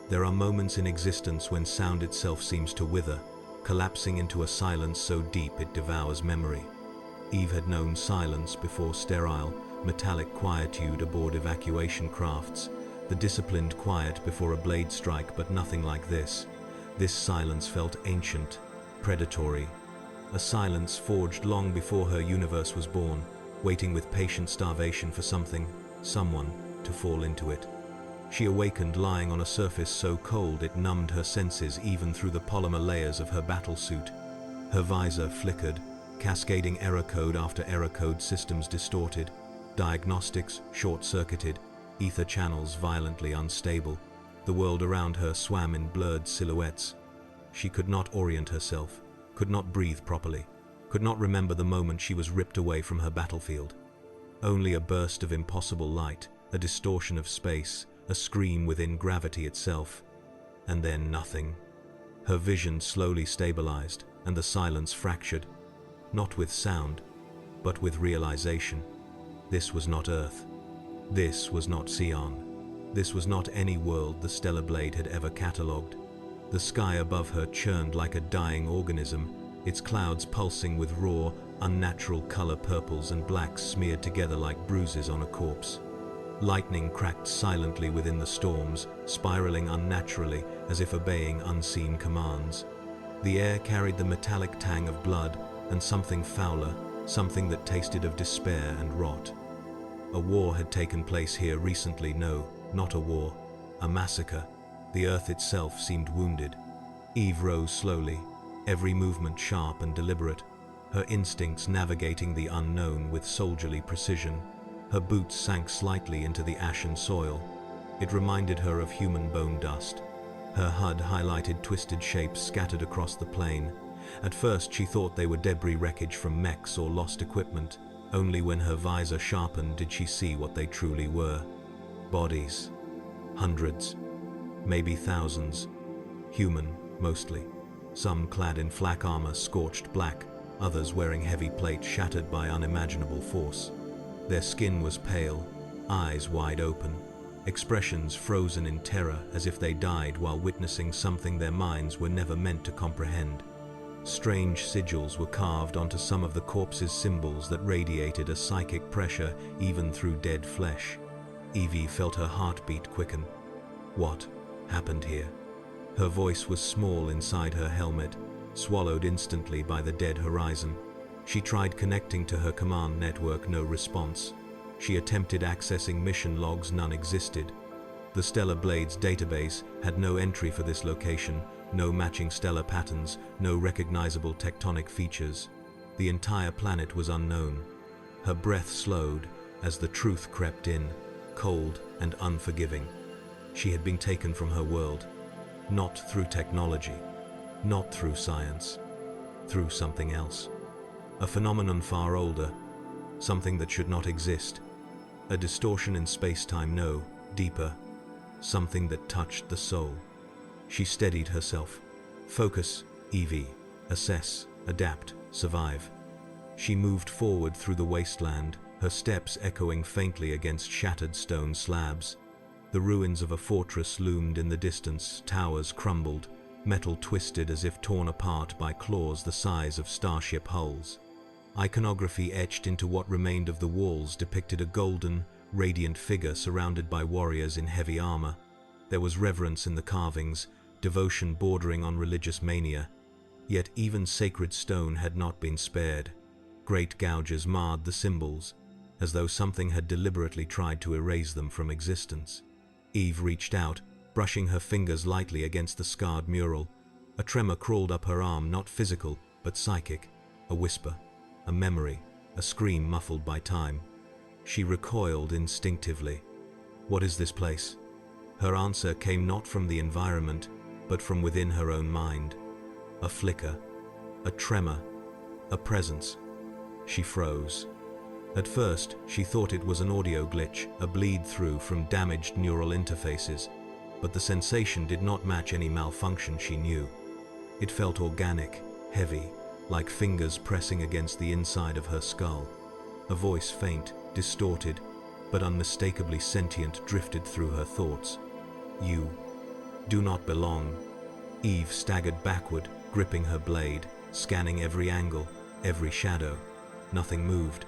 There are moments in existence when sound itself seems to wither, collapsing into a silence so deep it devours memory. Eve had known silence before sterile, metallic quietude aboard evacuation crafts, the disciplined quiet before a blade strike, but nothing like this. This silence felt ancient, predatory, a silence forged long before her universe was born, waiting with patient starvation for something, someone, to fall into it. She awakened lying on a surface so cold it numbed her senses even through the polymer layers of her battlesuit. Her visor flickered, cascading error code after error code, systems distorted, diagnostics short-circuited, ether channels violently unstable. The world around her swam in blurred silhouettes. She could not orient herself, could not breathe properly, could not remember the moment she was ripped away from her battlefield. Only a burst of impossible light, a distortion of space, a scream within gravity itself, and then nothing. Her vision slowly stabilized, and the silence fractured, not with sound, but with realization. This was not Earth. This was not Sion. This was not any world the Stellar Blade had ever catalogued. The sky above her churned like a dying organism, its clouds pulsing with raw, unnatural color, purples and blacks smeared together like bruises on a corpse. Lightning cracked silently within the storms, spiraling unnaturally as if obeying unseen commands. The air carried the metallic tang of blood and something fouler, something that tasted of despair and rot. A war had taken place here recently. No, not a war, a massacre. The earth itself seemed wounded. Eve rose slowly, every movement sharp and deliberate, her instincts navigating the unknown with soldierly precision. Her boots sank slightly into the ashen soil. It reminded her of human bone dust. Her HUD highlighted twisted shapes scattered across the plain. At first she thought they were debris wreckage from mechs or lost equipment. Only when her visor sharpened did she see what they truly were. Bodies. Hundreds. Maybe thousands. Human, mostly. Some clad in flak armor scorched black, others wearing heavy plate shattered by unimaginable force. Their skin was pale, eyes wide open, expressions frozen in terror as if they died while witnessing something their minds were never meant to comprehend. Strange sigils were carved onto some of the corpses, symbols that radiated a psychic pressure even through dead flesh. Evie felt her heartbeat quicken. What happened here? Her voice was small inside her helmet, swallowed instantly by the dead horizon. She tried connecting to her command network, no response. She attempted accessing mission logs, none existed. The Stellar Blades database had no entry for this location, no matching stellar patterns, no recognizable tectonic features. The entire planet was unknown. Her breath slowed as the truth crept in, cold and unforgiving. She had been taken from her world, not through technology, not through science, through something else. A phenomenon far older, something that should not exist. A distortion in space-time, no, deeper, something that touched the soul. She steadied herself. Focus, Evie. Assess, adapt, survive. She moved forward through the wasteland, her steps echoing faintly against shattered stone slabs. The ruins of a fortress loomed in the distance, towers crumbled, metal twisted as if torn apart by claws the size of starship hulls. Iconography etched into what remained of the walls depicted a golden, radiant figure surrounded by warriors in heavy armor. There was reverence in the carvings, devotion bordering on religious mania. Yet even sacred stone had not been spared. Great gouges marred the symbols, as though something had deliberately tried to erase them from existence. Eve reached out, brushing her fingers lightly against the scarred mural. A tremor crawled up her arm, not physical, but psychic. A whisper, a memory, a scream muffled by time. She recoiled instinctively. What is this place? Her answer came not from the environment, but from within her own mind. A flicker, a tremor, a presence. She froze. At first, she thought it was an audio glitch, a bleed-through from damaged neural interfaces, but the sensation did not match any malfunction she knew. It felt organic, heavy, like fingers pressing against the inside of her skull. A voice, faint, distorted, but unmistakably sentient, drifted through her thoughts. You Do not belong. Eve staggered backward, gripping her blade, scanning every angle, every shadow. Nothing moved,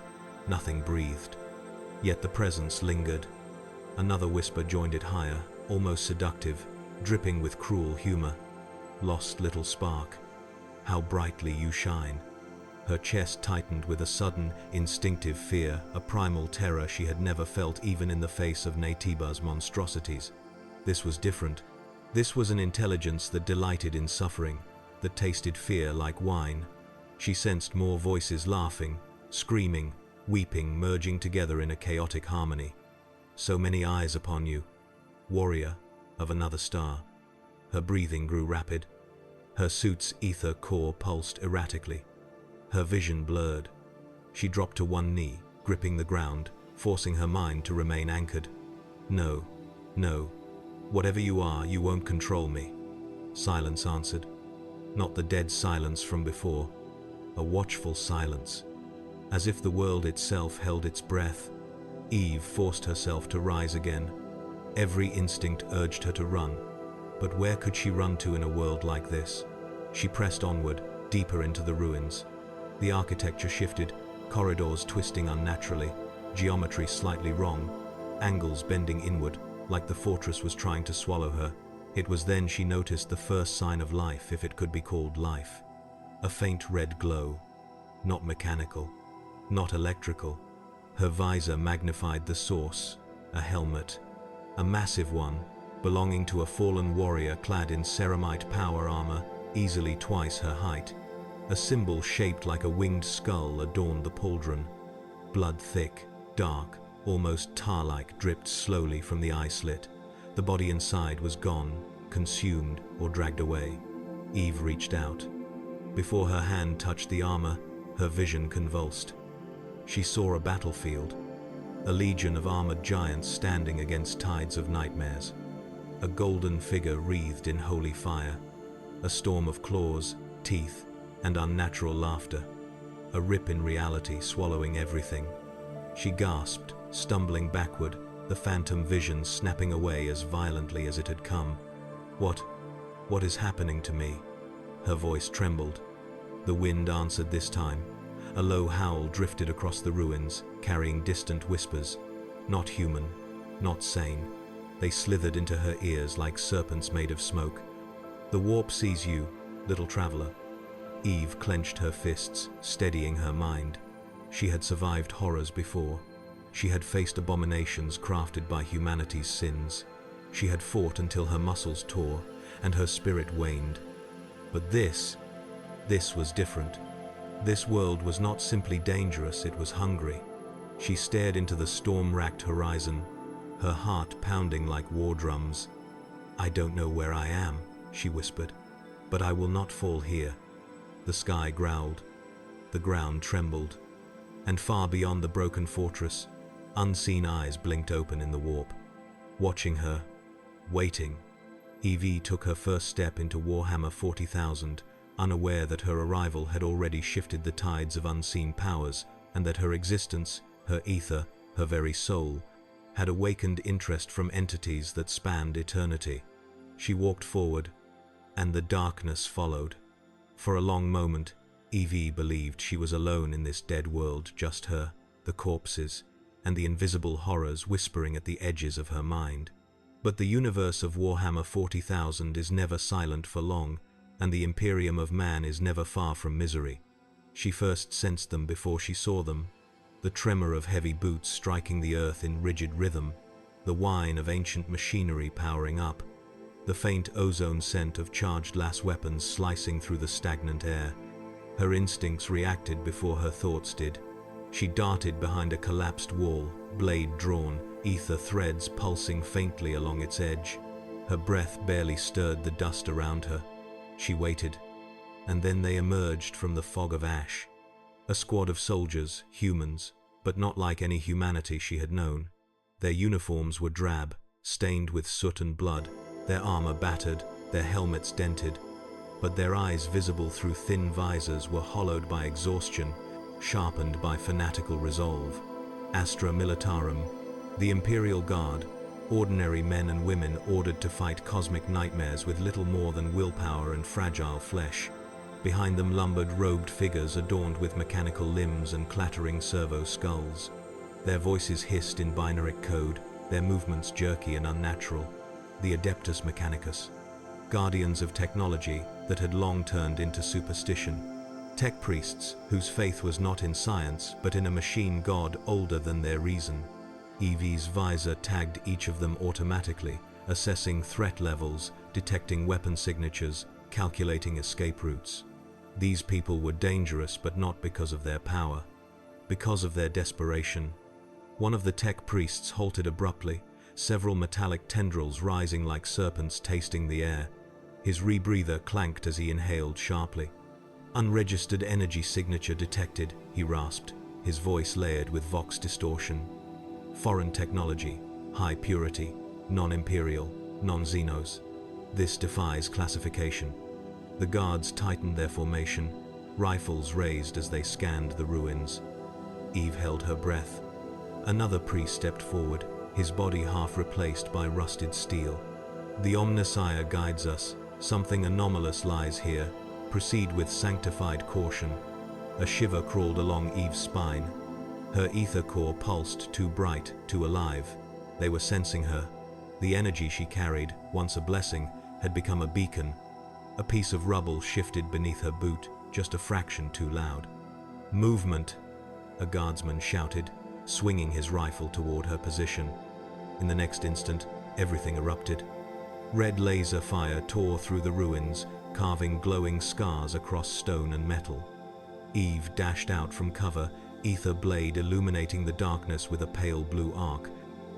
nothing breathed. Yet the presence lingered. Another whisper joined it higher, almost seductive, dripping with cruel humor. Lost little spark, how brightly you shine. Her chest tightened with a sudden, instinctive fear, a primal terror she had never felt even in the face of Naytiba's monstrosities. This was different. This was an intelligence that delighted in suffering, that tasted fear like wine. She sensed more voices laughing, screaming, weeping, merging together in a chaotic harmony. So many eyes upon you, warrior of another star. Her breathing grew rapid. Her suit's ether core pulsed erratically. Her vision blurred. She dropped to one knee, gripping the ground, forcing her mind to remain anchored. No, no. Whatever you are, you won't control me. Silence answered. Not the dead silence from before. A watchful silence. As if the world itself held its breath. Eve forced herself to rise again. Every instinct urged her to run. But where could she run to in a world like this? She pressed onward, deeper into the ruins. The architecture shifted, corridors twisting unnaturally, geometry slightly wrong, angles bending inward, like the fortress was trying to swallow her. It was then she noticed the first sign of life, if it could be called life. A faint red glow. Not mechanical, not electrical. Her visor magnified the source, a helmet. A massive one, belonging to a fallen warrior clad in ceramite power armor, easily twice her height. A symbol shaped like a winged skull adorned the pauldron. Blood thick, dark, almost tar-like, dripped slowly from the eye slit. The body inside was gone, consumed or dragged away. Eve reached out. Before her hand touched the armor, her vision convulsed. She saw a battlefield, a legion of armored giants standing against tides of nightmares. A golden figure wreathed in holy fire. A storm of claws, teeth, and unnatural laughter. A rip in reality swallowing everything. She gasped, stumbling backward, the phantom vision snapping away as violently as it had come. What is happening to me? Her voice trembled. The wind answered this time. A low howl drifted across the ruins, carrying distant whispers. Not human, not sane. They slithered into her ears like serpents made of smoke. The warp sees you, little traveler. Eve clenched her fists, steadying her mind. She had survived horrors before. She had faced abominations crafted by humanity's sins. She had fought until her muscles tore and her spirit waned. But this was different. This world was not simply dangerous, it was hungry. She stared into the storm-racked horizon, her heart pounding like war drums. I don't know where I am, she whispered, but I will not fall here. The sky growled. The ground trembled. And far beyond the broken fortress, unseen eyes blinked open in the warp. Watching her, waiting, Eve took her first step into Warhammer 40,000, unaware that her arrival had already shifted the tides of unseen powers, and that her existence, her ether, her very soul, had awakened interest from entities that spanned eternity. She walked forward, and the darkness followed. For a long moment, Eve believed she was alone in this dead world, just her, the corpses, and the invisible horrors whispering at the edges of her mind. But the universe of Warhammer 40,000 is never silent for long, and the Imperium of Man is never far from misery. She first sensed them before she saw them, the tremor of heavy boots striking the earth in rigid rhythm, the whine of ancient machinery powering up, the faint ozone scent of charged las weapons slicing through the stagnant air. Her instincts reacted before her thoughts did. She darted behind a collapsed wall, blade drawn, ether threads pulsing faintly along its edge. Her breath barely stirred the dust around her. She waited, and then they emerged from the fog of ash. A squad of soldiers, humans, but not like any humanity she had known. Their uniforms were drab, stained with soot and blood, their armor battered, their helmets dented, but their eyes visible through thin visors were hollowed by exhaustion, sharpened by fanatical resolve. Astra Militarum, the Imperial Guard, ordinary men and women ordered to fight cosmic nightmares with little more than willpower and fragile flesh. Behind them lumbered robed figures adorned with mechanical limbs and clattering servo skulls. Their voices hissed in binary code, their movements jerky and unnatural. The Adeptus Mechanicus, guardians of technology that had long turned into superstition. Tech priests whose faith was not in science but in a machine god older than their reason. Evie's visor tagged each of them automatically, assessing threat levels, detecting weapon signatures, calculating escape routes. These people were dangerous, but not because of their power, because of their desperation. One of the tech priests halted abruptly, several metallic tendrils rising like serpents tasting the air. His rebreather clanked as he inhaled sharply. "Unregistered energy signature detected," he rasped, his voice layered with vox distortion. "Foreign technology, high purity, non-imperial, non-xenos. This defies classification." The guards tightened their formation, rifles raised as they scanned the ruins. Eve held her breath. Another priest stepped forward, his body half replaced by rusted steel. "The Omnissiah guides us. Something anomalous lies here. Proceed with sanctified caution." A shiver crawled along Eve's spine. Her ether core pulsed, too bright, too alive. They were sensing her. The energy she carried, once a blessing, had become a beacon. A piece of rubble shifted beneath her boot, just a fraction too loud. "Movement!" a guardsman shouted, swinging his rifle toward her position. In the next instant, everything erupted. Red laser fire tore through the ruins, carving glowing scars across stone and metal. Eve dashed out from cover, ether blade illuminating the darkness with a pale blue arc.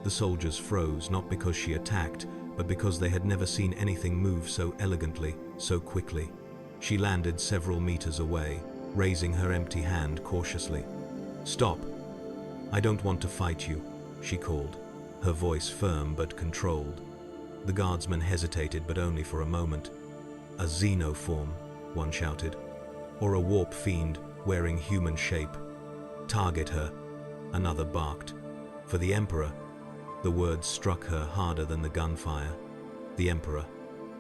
The soldiers froze, not because she attacked, but because they had never seen anything move so elegantly, so quickly. She landed several meters away, raising her empty hand cautiously. "Stop! I don't want to fight you," she called, her voice firm but controlled. The guardsman hesitated, but only for a moment. "A xenoform," one shouted, "or a warp fiend wearing human shape. Target her," another barked. "For the Emperor." The words struck her harder than the gunfire. The Emperor.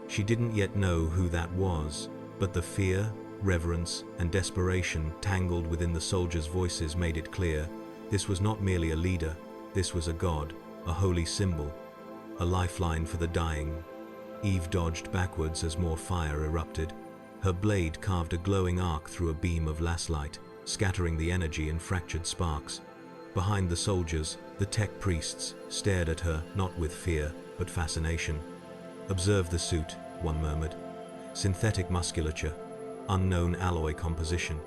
She didn't yet know who that was, but the fear, reverence, and desperation tangled within the soldiers' voices made it clear. This was not merely a leader, this was a god, a holy symbol, a lifeline for the dying. Eve dodged backwards as more fire erupted. Her blade carved a glowing arc through a beam of laslight, scattering the energy in fractured sparks. Behind the soldiers, the tech priests stared at her, not with fear, but fascination. "Observe the suit," one murmured. "Synthetic musculature, unknown alloy composition,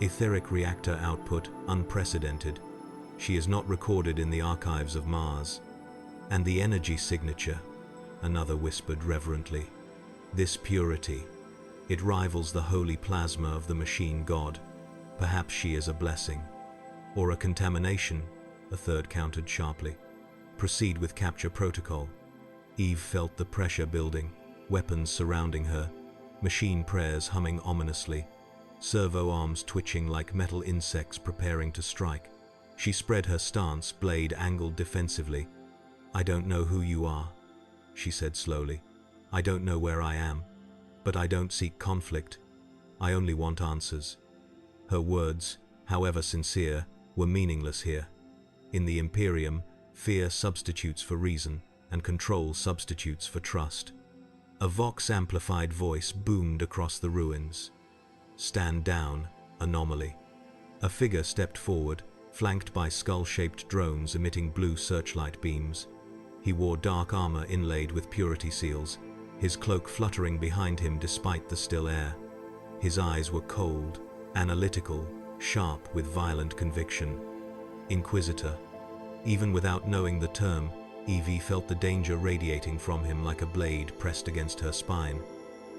etheric reactor output unprecedented. She is not recorded in the archives of Mars." "And the energy signature," another whispered reverently. "This purity, it rivals the holy plasma of the machine god. Perhaps she is a blessing." "Or a contamination," a third countered sharply. "Proceed with capture protocol." Eve felt the pressure building, weapons surrounding her, machine prayers humming ominously, servo arms twitching like metal insects preparing to strike. She spread her stance, blade angled defensively. "I don't know who you are," she said slowly. "I don't know where I am, but I don't seek conflict. I only want answers." Her words, however sincere, were meaningless here. In the Imperium, fear substitutes for reason, and control substitutes for trust. A vox-amplified voice boomed across the ruins. "Stand down, anomaly." A figure stepped forward, flanked by skull-shaped drones emitting blue searchlight beams. He wore dark armor inlaid with purity seals, his cloak fluttering behind him despite the still air. His eyes were cold, analytical, sharp with violent conviction. Inquisitor. Even without knowing the term, Evie felt the danger radiating from him like a blade pressed against her spine.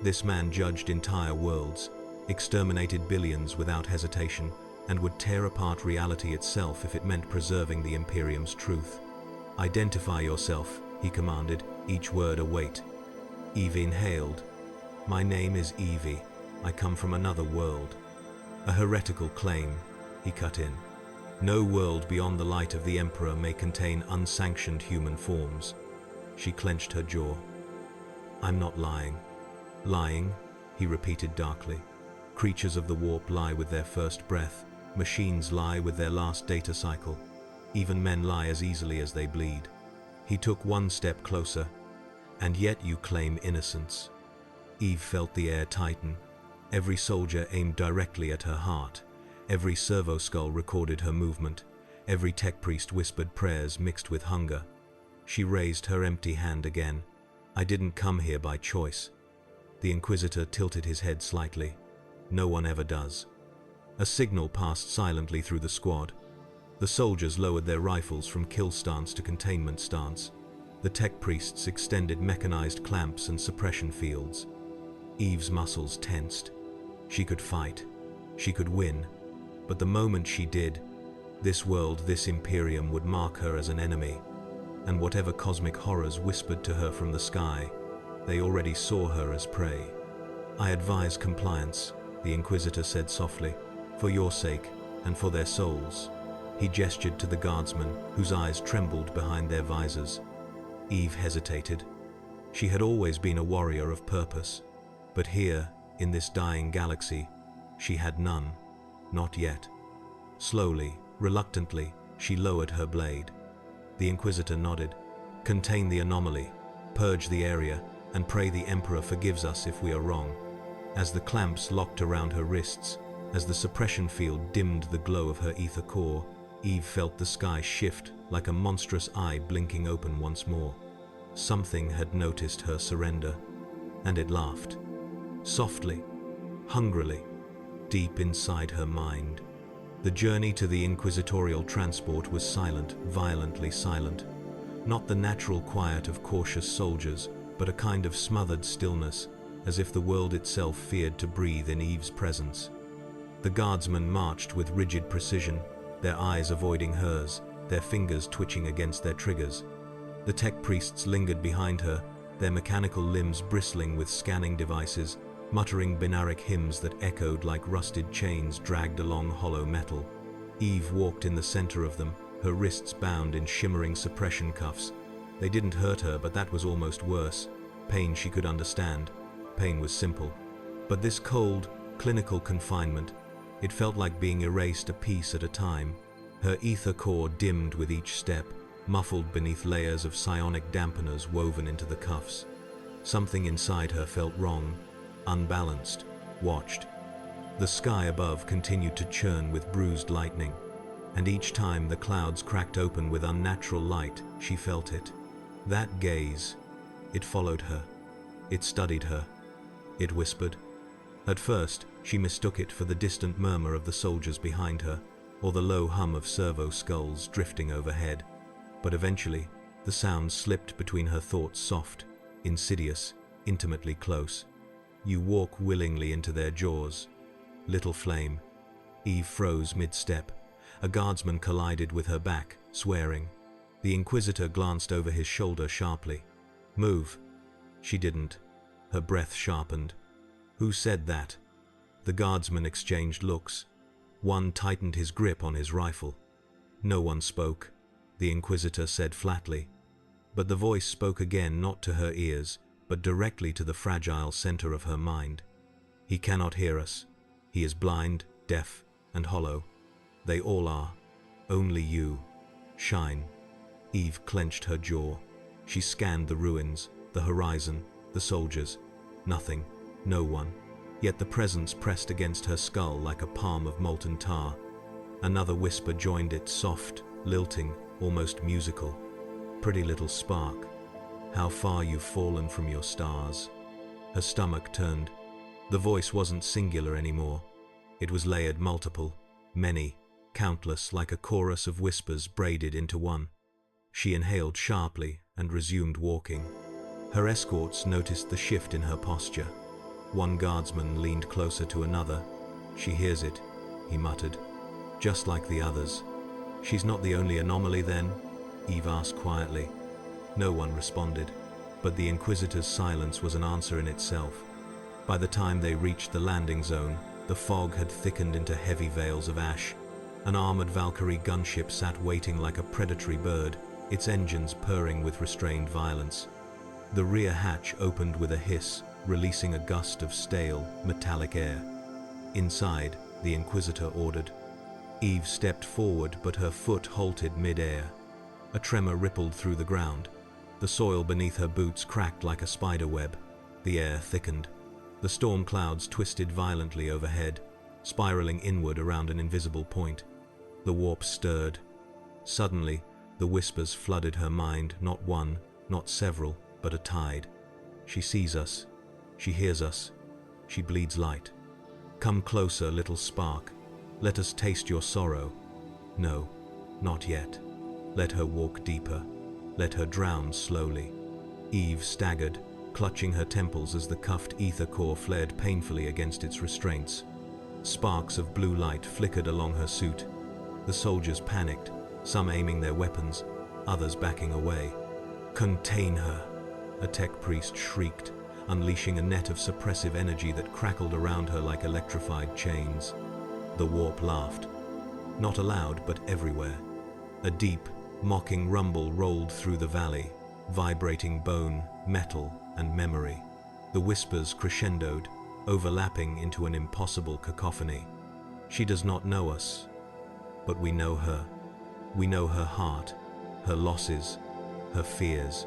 This man judged entire worlds, exterminated billions without hesitation, and would tear apart reality itself if it meant preserving the Imperium's truth. "Identify yourself," he commanded, each word a weight. Evie inhaled. "My name is Evie. I come from another world." "A heretical claim," he cut in. "No world beyond the light of the Emperor may contain unsanctioned human forms." She clenched her jaw. I'm not lying. Lying, he repeated darkly. Creatures of the warp lie with their first breath. Machines lie with their last data cycle. Even men lie as easily as they bleed. He took one step closer. And yet you claim innocence. Eve felt the air tighten. Every soldier aimed directly at her heart. Every servo skull recorded her movement. Every tech priest whispered prayers mixed with hunger. She raised her empty hand again. I didn't come here by choice. The Inquisitor tilted his head slightly. No one ever does. A signal passed silently through the squad. The soldiers lowered their rifles from kill stance to containment stance. The tech priests extended mechanized clamps and suppression fields. Eve's muscles tensed. She could fight. She could win. But the moment she did, this world, this Imperium would mark her as an enemy. And whatever cosmic horrors whispered to her from the sky, they already saw her as prey. I advise compliance, the Inquisitor said softly, for your sake and for their souls. He gestured to the guardsmen, whose eyes trembled behind their visors. Eve hesitated. She had always been a warrior of purpose, but here, in this dying galaxy, she had none. Not yet. Slowly, reluctantly, she lowered her blade. The Inquisitor nodded. Contain the anomaly, purge the area, and pray the Emperor forgives us if we are wrong. As the clamps locked around her wrists, as the suppression field dimmed the glow of her ether core, Eve felt the sky shift like a monstrous eye blinking open once more. Something had noticed her surrender, and it laughed. Softly, hungrily, deep inside her mind. The journey to the inquisitorial transport was silent, violently silent. Not the natural quiet of cautious soldiers, but a kind of smothered stillness, as if the world itself feared to breathe in Eve's presence. The guardsmen marched with rigid precision, their eyes avoiding hers, their fingers twitching against their triggers. The tech priests lingered behind her, their mechanical limbs bristling with scanning devices, muttering binaric hymns that echoed like rusted chains dragged along hollow metal. Eve walked in the center of them, her wrists bound in shimmering suppression cuffs. They didn't hurt her, but that was almost worse. Pain she could understand. Pain was simple. But this cold, clinical confinement, it felt like being erased a piece at a time. Her ether core dimmed with each step, muffled beneath layers of psionic dampeners woven into the cuffs. Something inside her felt wrong, unbalanced, watched. The sky above continued to churn with bruised lightning, and each time the clouds cracked open with unnatural light, she felt it. That gaze, it followed her. It studied her. It whispered. At first, she mistook it for the distant murmur of the soldiers behind her, or the low hum of servo skulls drifting overhead. But eventually, the sound slipped between her thoughts, soft, insidious, intimately close. You walk willingly into their jaws. Little flame. Eve froze mid-step. A guardsman collided with her back, swearing. The Inquisitor glanced over his shoulder sharply. Move. She didn't. Her breath sharpened. Who said that? The guardsmen exchanged looks. One tightened his grip on his rifle. No one spoke. The Inquisitor said flatly. But the voice spoke again, not to her ears, but directly to the fragile center of her mind. He cannot hear us. He is blind, deaf, and hollow. They all are. Only you. Shine. Eve clenched her jaw. She scanned the ruins, the horizon, the soldiers. Nothing. No one. Yet the presence pressed against her skull like a palm of molten tar. Another whisper joined it, soft, lilting, almost musical. Pretty little spark. How far you've fallen from your stars. Her stomach turned. The voice wasn't singular anymore. It was layered, multiple, many, countless, like a chorus of whispers braided into one. She inhaled sharply and resumed walking. Her escorts noticed the shift in her posture. One guardsman leaned closer to another. She hears it, he muttered. Just like the others. She's not the only anomaly then? Eve asked quietly. No one responded, but the Inquisitor's silence was an answer in itself. By the time they reached the landing zone, the fog had thickened into heavy veils of ash. An armored Valkyrie gunship sat waiting like a predatory bird, its engines purring with restrained violence. The rear hatch opened with a hiss, releasing a gust of stale, metallic air. Inside, the Inquisitor ordered. Eve stepped forward, but her foot halted mid-air. A tremor rippled through the ground. The soil beneath her boots cracked like a spider web. The air thickened. The storm clouds twisted violently overhead, spiraling inward around an invisible point. The warp stirred. Suddenly, the whispers flooded her mind, not one, not several, but a tide. She sees us. She hears us. She bleeds light. Come closer, little spark. Let us taste your sorrow. No, not yet. Let her walk deeper. Let her drown slowly. Eve staggered, clutching her temples as the cuffed ether core flared painfully against its restraints. Sparks of blue light flickered along her suit. The soldiers panicked, some aiming their weapons, others backing away. Contain her, a tech priest shrieked, unleashing a net of suppressive energy that crackled around her like electrified chains. The warp laughed. Not aloud, but everywhere. A deep, mocking rumble rolled through the valley, vibrating bone, metal, and memory. The whispers crescendoed, overlapping into an impossible cacophony. She does not know us, but we know her. We know her heart, her losses, her fears.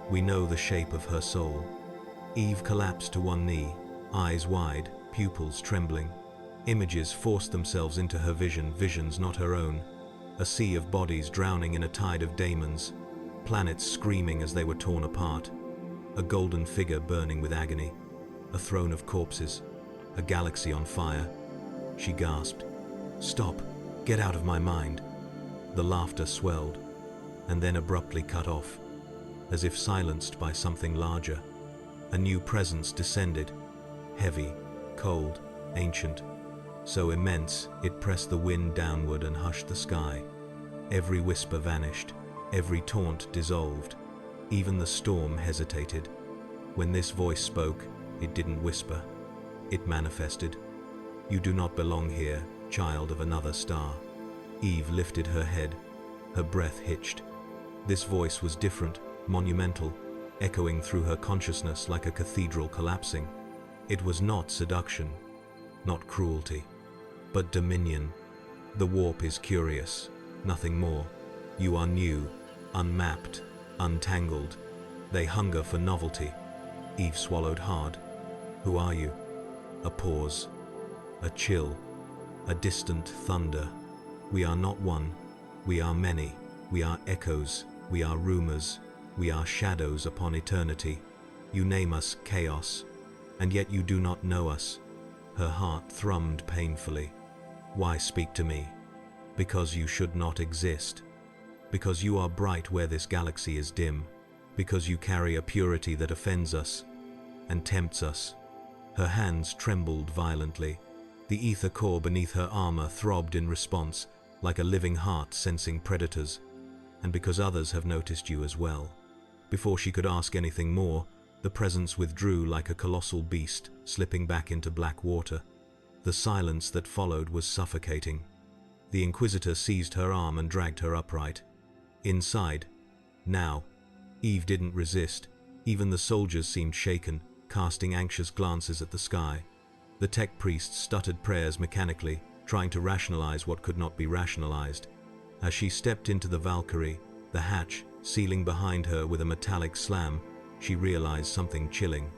We know the shape of her soul. Eve collapsed to one knee, eyes wide, pupils trembling. Images forced themselves into her vision, visions not her own. A sea of bodies drowning in a tide of Daemons, planets screaming as they were torn apart. A golden figure burning with agony, a throne of corpses, a galaxy on fire. She gasped, "Stop, get out of my mind." The laughter swelled, and then abruptly cut off, as if silenced by something larger. A new presence descended, heavy, cold, ancient, so immense it pressed the wind downward and hushed the sky. Every whisper vanished, every taunt dissolved. Even the storm hesitated. When this voice spoke, it didn't whisper. It manifested. "You do not belong here, child of another star." Eve lifted her head. Her breath hitched. This voice was different, monumental, echoing through her consciousness like a cathedral collapsing. It was not seduction, not cruelty, but dominion. The warp is curious, nothing more. You are new, unmapped, untangled. They hunger for novelty. Eve swallowed hard. "Who are you?" A pause. A chill. A distant thunder. "We are not one. We are many. We are echoes. We are rumors. We are shadows upon eternity. You name us chaos, and yet you do not know us." Her heart thrummed painfully. "Why speak to me? Because you should not exist. Because you are bright where this galaxy is dim. Because you carry a purity that offends us and tempts us." Her hands trembled violently. The ether core beneath her armor throbbed in response, like a living heart sensing predators. "And because others have noticed you as well." Before she could ask anything more, the presence withdrew like a colossal beast, slipping back into black water. The silence that followed was suffocating. The Inquisitor seized her arm and dragged her upright. Inside, now, Eve didn't resist. Even the soldiers seemed shaken, casting anxious glances at the sky. The tech priest stuttered prayers mechanically, trying to rationalize what could not be rationalized. As she stepped into the Valkyrie, the hatch sealing behind her with a metallic slam, she realized something chilling.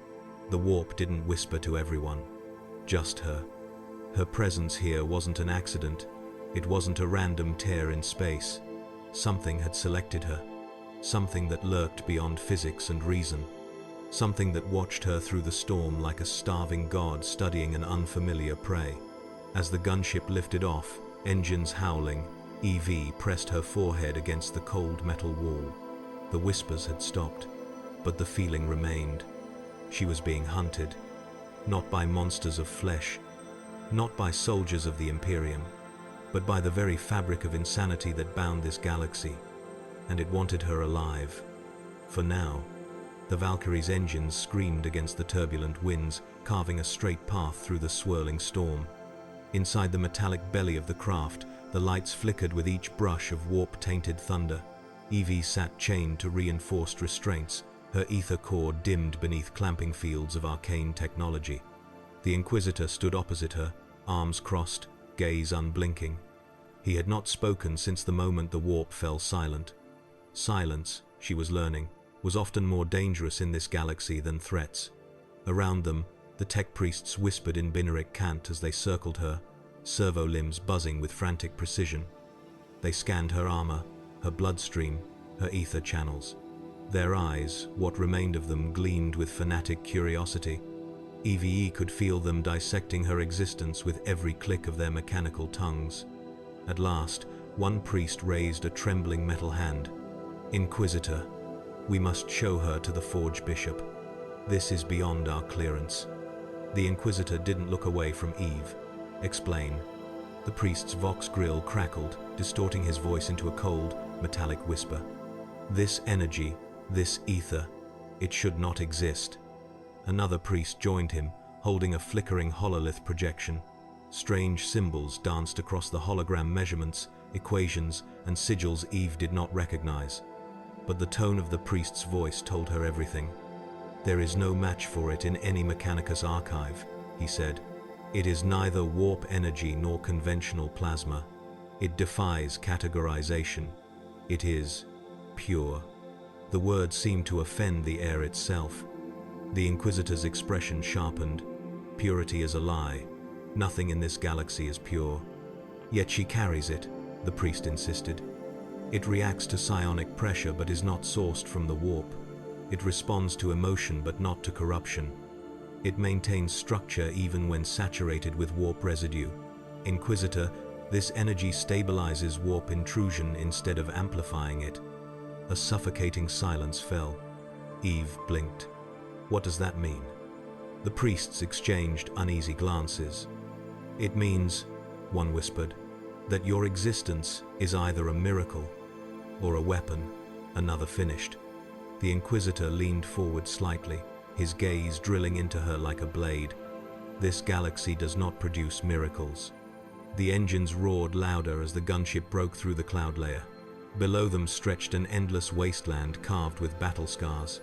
The warp didn't whisper to everyone, just her. Her presence here wasn't an accident. It wasn't a random tear in space. Something had selected her. Something that lurked beyond physics and reason. Something that watched her through the storm like a starving god studying an unfamiliar prey. As the gunship lifted off, engines howling, Eve pressed her forehead against the cold metal wall. The whispers had stopped, but the feeling remained. She was being hunted, not by monsters of flesh, not by soldiers of the Imperium, but by the very fabric of insanity that bound this galaxy, and it wanted her alive. For now, the Valkyrie's engines screamed against the turbulent winds, carving a straight path through the swirling storm. Inside the metallic belly of the craft, the lights flickered with each brush of warp-tainted thunder. Evie sat chained to reinforced restraints, her ether core dimmed beneath clamping fields of arcane technology. The Inquisitor stood opposite her, arms crossed, gaze unblinking. He had not spoken since the moment the warp fell silent. Silence, she was learning, was often more dangerous in this galaxy than threats. Around them, the tech priests whispered in Binaric cant as they circled her, servo limbs buzzing with frantic precision. They scanned her armor, her bloodstream, her ether channels. Their eyes, what remained of them, gleamed with fanatic curiosity. Eve could feel them dissecting her existence with every click of their mechanical tongues. At last, one priest raised a trembling metal hand. "Inquisitor, we must show her to the Forge Bishop. This is beyond our clearance." The Inquisitor didn't look away from Eve. "Explain." The priest's vox grill crackled, distorting his voice into a cold, metallic whisper. "This energy, this ether, it should not exist." Another priest joined him, holding a flickering hololith projection. Strange symbols danced across the hologram, measurements, equations, and sigils Eve did not recognize. But the tone of the priest's voice told her everything. "There is no match for it in any Mechanicus archive," he said. "It is neither warp energy nor conventional plasma. It defies categorization. It is pure." The words seemed to offend the air itself. The Inquisitor's expression sharpened. "Purity is a lie. Nothing in this galaxy is pure." "Yet she carries it," the priest insisted. "It reacts to psionic pressure but is not sourced from the warp. It responds to emotion but not to corruption. It maintains structure even when saturated with warp residue. Inquisitor, this energy stabilizes warp intrusion instead of amplifying it." A suffocating silence fell. Eve blinked. "What does that mean?" The priests exchanged uneasy glances. "It means," one whispered, "that your existence is either a miracle or a weapon," another finished. The Inquisitor leaned forward slightly, his gaze drilling into her like a blade. "This galaxy does not produce miracles." The engines roared louder as the gunship broke through the cloud layer. Below them stretched an endless wasteland carved with battle scars.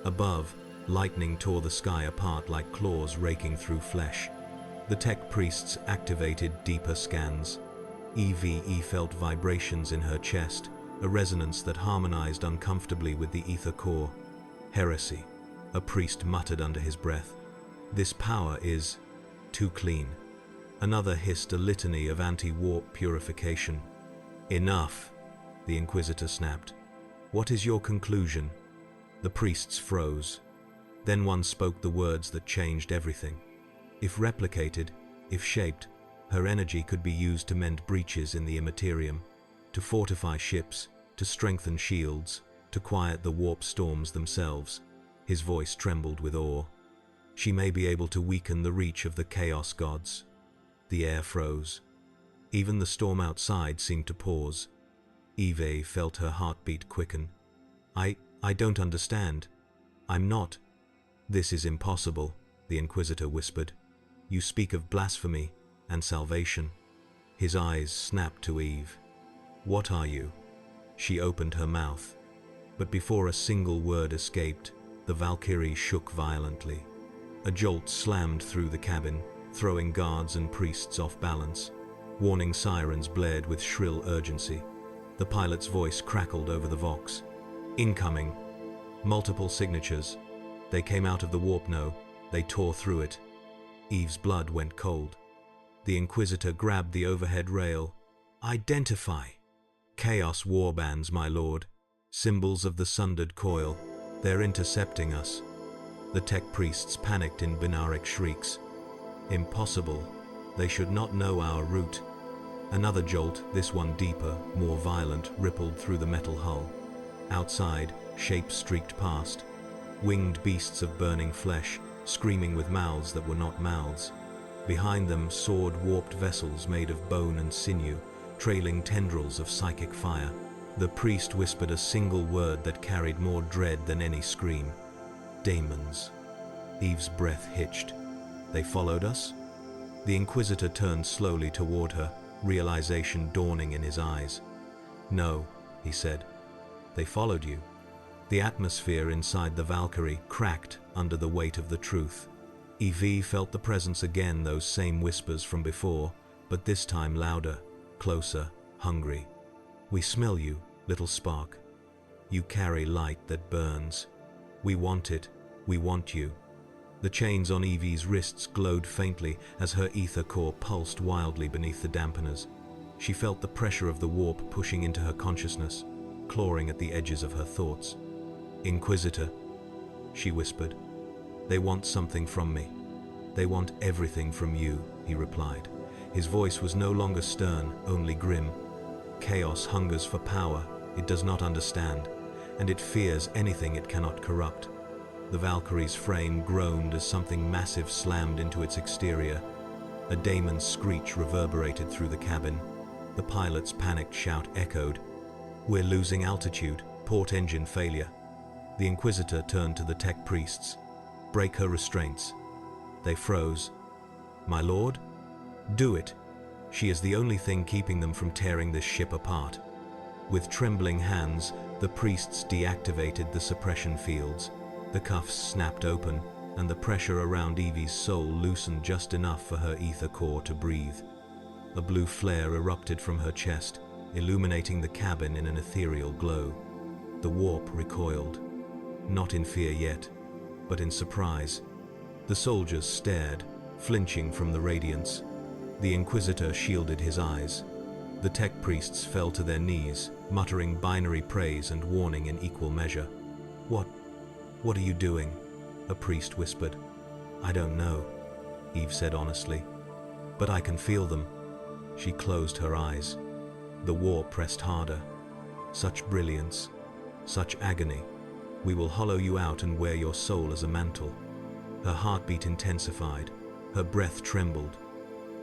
Above, lightning tore the sky apart like claws raking through flesh. The tech priests activated deeper scans. Eve felt vibrations in her chest, a resonance that harmonized uncomfortably with the ether core. "Heresy," a priest muttered under his breath. "This power is too clean." Another hissed a litany of anti-warp purification. "Enough," the Inquisitor snapped. "What is your conclusion?" The priests froze. Then one spoke the words that changed everything. If replicated, if shaped, her energy could be used to mend breaches in the immaterium, to fortify ships, to strengthen shields, to quiet the warp storms themselves. His voice trembled with awe. "She may be able to weaken the reach of the chaos gods." The air froze. Even the storm outside seemed to pause. Eve felt her heartbeat quicken. I don't understand. I'm not." "This is impossible," the Inquisitor whispered. "You speak of blasphemy and salvation." His eyes snapped to Eve. "What are you?" She opened her mouth. But before a single word escaped, the Valkyrie shook violently. A jolt slammed through the cabin, throwing guards and priests off balance. Warning sirens blared with shrill urgency. The pilot's voice crackled over the vox. "Incoming." Multiple signatures. They came out of the warp no, they tore through it. Eve's blood went cold. The Inquisitor grabbed the overhead rail. "Identify." "Chaos warbands, my lord. Symbols of the sundered coil. They're intercepting us." The tech priests panicked in binaric shrieks. "Impossible. They should not know our route." Another jolt, this one deeper, more violent, rippled through the metal hull. Outside, shapes streaked past. Winged beasts of burning flesh, screaming with mouths that were not mouths. Behind them soared warped vessels made of bone and sinew, trailing tendrils of psychic fire. The priest whispered a single word that carried more dread than any scream. "Daemons." Eve's breath hitched. "They followed us?" The Inquisitor turned slowly toward her, realization dawning in his eyes. "No," he said. They followed you. The atmosphere inside the Valkyrie cracked under the weight of the truth. Evie felt the presence again, those same whispers from before, but this time louder, closer, hungry. We smell you, little spark. You carry light that burns. We want it. We want you. The chains on Evie's wrists glowed faintly as her ether core pulsed wildly beneath the dampeners. She felt the pressure of the warp pushing into her consciousness, clawing at the edges of her thoughts. Inquisitor, she whispered. They want something from me. They want everything from you, he replied. His voice was no longer stern, only grim. Chaos hungers for power it does not understand, and it fears anything it cannot corrupt. The Valkyrie's frame groaned as something massive slammed into its exterior. A Daemon's screech reverberated through the cabin. The pilot's panicked shout echoed. We're losing altitude. Port engine failure. The Inquisitor turned to the tech priests. Break her restraints. They froze. My lord? Do it. She is the only thing keeping them from tearing this ship apart. With trembling hands, the priests deactivated the suppression fields. The cuffs snapped open, and the pressure around Evie's soul loosened just enough for her ether core to breathe. A blue flare erupted from her chest, illuminating the cabin in an ethereal glow. The warp recoiled, not in fear yet, but in surprise. The soldiers stared, flinching from the radiance. The Inquisitor shielded his eyes. The tech priests fell to their knees, muttering binary praise and warning in equal measure. What are you doing? A priest whispered. I don't know, Eve said honestly. But I can feel them. She closed her eyes. The war pressed harder. Such brilliance, such agony. We will hollow you out and wear your soul as a mantle. Her heartbeat intensified. Her breath trembled.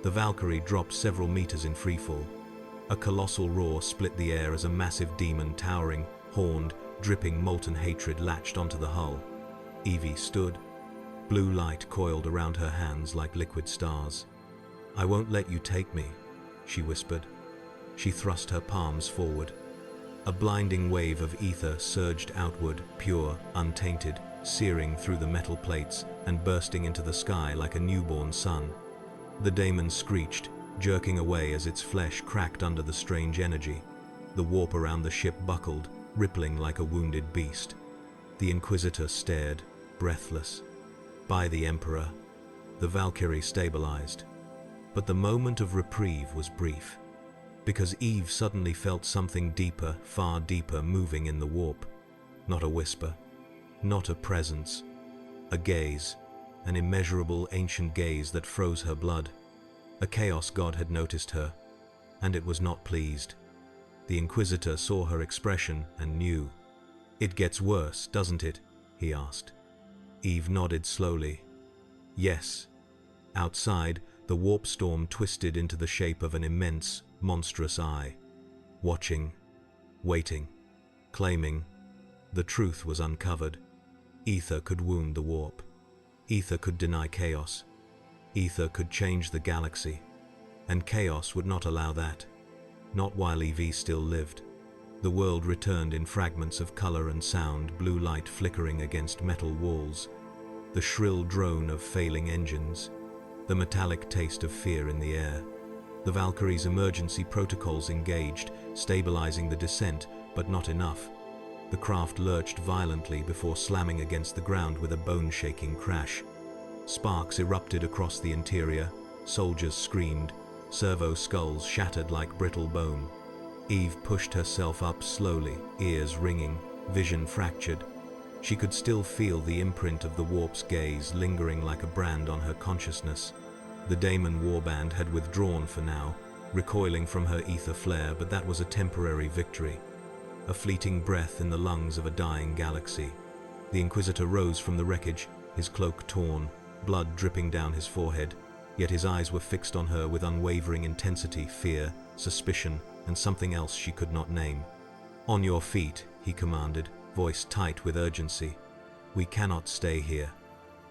The Valkyrie dropped several meters in freefall. A colossal roar split the air as a massive demon, towering, horned, dripping molten hatred, latched onto the hull. Evie stood. Blue light coiled around her hands like liquid stars. I won't let you take me, she whispered. She thrust her palms forward. A blinding wave of ether surged outward, pure, untainted, searing through the metal plates and bursting into the sky like a newborn sun. The Daemon screeched, jerking away as its flesh cracked under the strange energy. The warp around the ship buckled, rippling like a wounded beast. The Inquisitor stared, breathless. By the Emperor, the Valkyrie stabilized. But the moment of reprieve was brief, because Eve suddenly felt something deeper, far deeper, moving in the warp. Not a whisper, not a presence. A gaze, an immeasurable ancient gaze that froze her blood. A chaos god had noticed her, and it was not pleased. The Inquisitor saw her expression and knew. It gets worse, doesn't it? He asked. Eve nodded slowly. Yes. Outside, the warp storm twisted into the shape of an immense, monstrous eye. Watching, waiting, claiming. The truth was uncovered. Ether could wound the warp. Ether could deny chaos. Ether could change the galaxy. And chaos would not allow that. Not while Evie still lived. The world returned in fragments of color and sound, blue light flickering against metal walls, the shrill drone of failing engines, the metallic taste of fear in the air. The Valkyrie's emergency protocols engaged, stabilizing the descent, but not enough. The craft lurched violently before slamming against the ground with a bone-shaking crash. Sparks erupted across the interior, soldiers screamed, servo skulls shattered like brittle bone. Eve pushed herself up slowly, ears ringing, vision fractured. She could still feel the imprint of the warp's gaze lingering like a brand on her consciousness. The Daemon warband had withdrawn for now, recoiling from her ether flare, but that was a temporary victory. A fleeting breath in the lungs of a dying galaxy. The Inquisitor rose from the wreckage, his cloak torn, blood dripping down his forehead, yet his eyes were fixed on her with unwavering intensity, fear, suspicion, and something else she could not name. On your feet, he commanded, voice tight with urgency. We cannot stay here.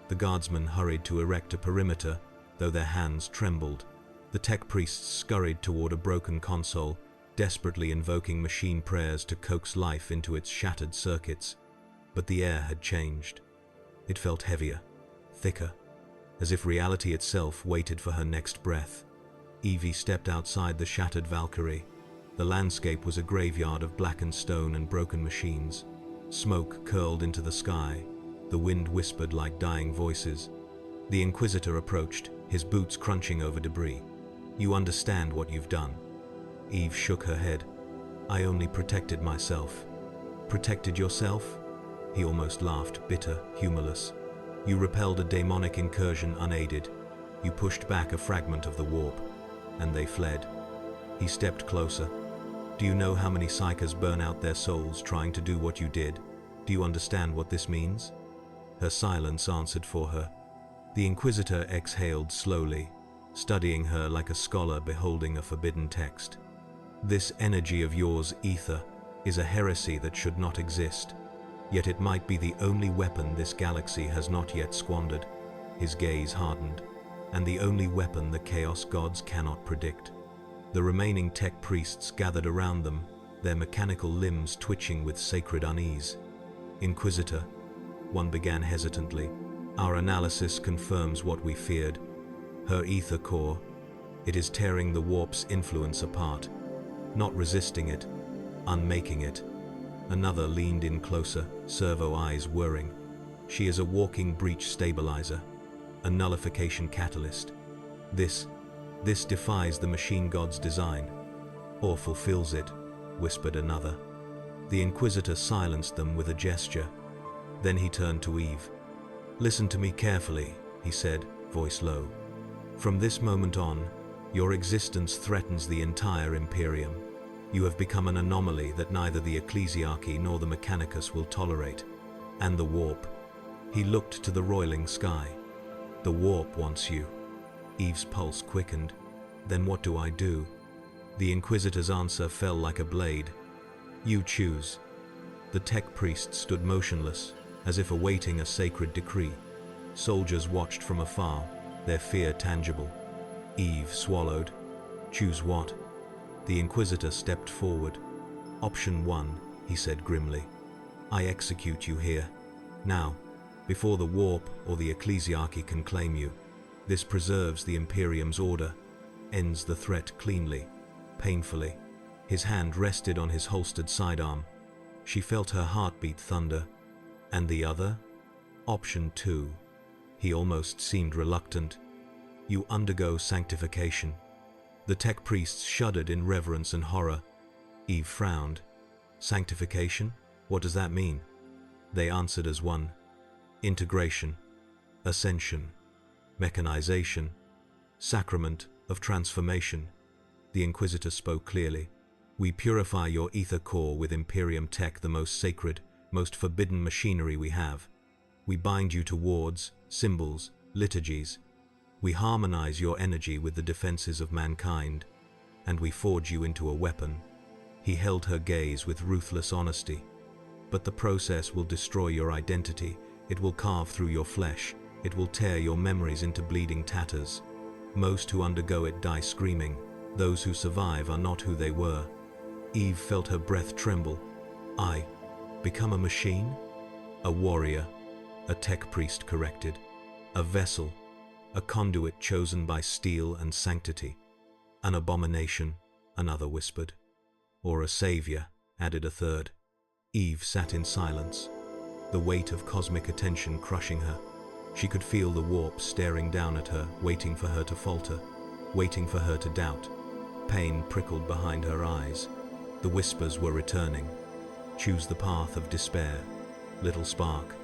The guardsmen hurried to erect a perimeter, though their hands trembled. The tech priests scurried toward a broken console, desperately invoking machine prayers to coax life into its shattered circuits. But the air had changed. It felt heavier, thicker, as if reality itself waited for her next breath. Evie stepped outside the shattered Valkyrie. The landscape was a graveyard of blackened stone and broken machines. Smoke curled into the sky. The wind whispered like dying voices. The Inquisitor approached, his boots crunching over debris. "You understand what you've done?" Eve shook her head. "I only protected myself." "Protected yourself?" He almost laughed, bitter, humorless. "You repelled a demonic incursion unaided. You pushed back a fragment of the warp, and they fled." He stepped closer. "Do you know how many psychers burn out their souls trying to do what you did? Do you understand what this means?" Her silence answered for her. The Inquisitor exhaled slowly, studying her like a scholar beholding a forbidden text. "This energy of yours, Ether, is a heresy that should not exist. Yet it might be the only weapon this galaxy has not yet squandered." His gaze hardened. "And the only weapon the Chaos Gods cannot predict." The remaining tech priests gathered around them, their mechanical limbs twitching with sacred unease. "Inquisitor," one began hesitantly, "our analysis confirms what we feared. Her ether core, it is tearing the warp's influence apart, not resisting it, unmaking it." Another leaned in closer, servo eyes whirring. "She is a walking breach stabilizer, a nullification catalyst. This defies the machine god's design." "Or fulfills it," whispered another. The Inquisitor silenced them with a gesture. Then he turned to Eve. "Listen to me carefully," he said, voice low. "From this moment on, your existence threatens the entire Imperium. You have become an anomaly that neither the Ecclesiarchy nor the Mechanicus will tolerate. And the warp." He looked to the roiling sky. "The warp wants you." Eve's pulse quickened. "Then what do I do?" The Inquisitor's answer fell like a blade. "You choose." The tech priest stood motionless, as if awaiting a sacred decree. Soldiers watched from afar, their fear tangible. Eve swallowed. "Choose what?" The Inquisitor stepped forward. "Option 1, he said grimly. "I execute you here, now, before the warp or the Ecclesiarchy can claim you. This preserves the Imperium's order, ends the threat cleanly, painfully." His hand rested on his holstered sidearm. She felt her heartbeat thunder. "And the other?" "Option 2. He almost seemed reluctant. "You undergo sanctification." The tech priests shuddered in reverence and horror. Eve frowned. "Sanctification? What does that mean?" They answered as one. "Integration, ascension, mechanization, sacrament of transformation." The Inquisitor spoke clearly. "We purify your ether core with Imperium tech, the most sacred, most forbidden machinery we have. We bind you to wards, symbols, liturgies. We harmonize your energy with the defenses of mankind, and we forge you into a weapon." He held her gaze with ruthless honesty. "But the process will destroy your identity. It will carve through your flesh. It will tear your memories into bleeding tatters. Most who undergo it die screaming. Those who survive are not who they were." Eve felt her breath tremble. "I become a machine?" "A warrior," a tech priest corrected. "A vessel, a conduit chosen by steel and sanctity." "An abomination," another whispered. "Or a savior," added a third. Eve sat in silence, the weight of cosmic attention crushing her. She could feel the warp staring down at her, waiting for her to falter, waiting for her to doubt. Pain prickled behind her eyes. The whispers were returning. "Choose the path of despair, little spark.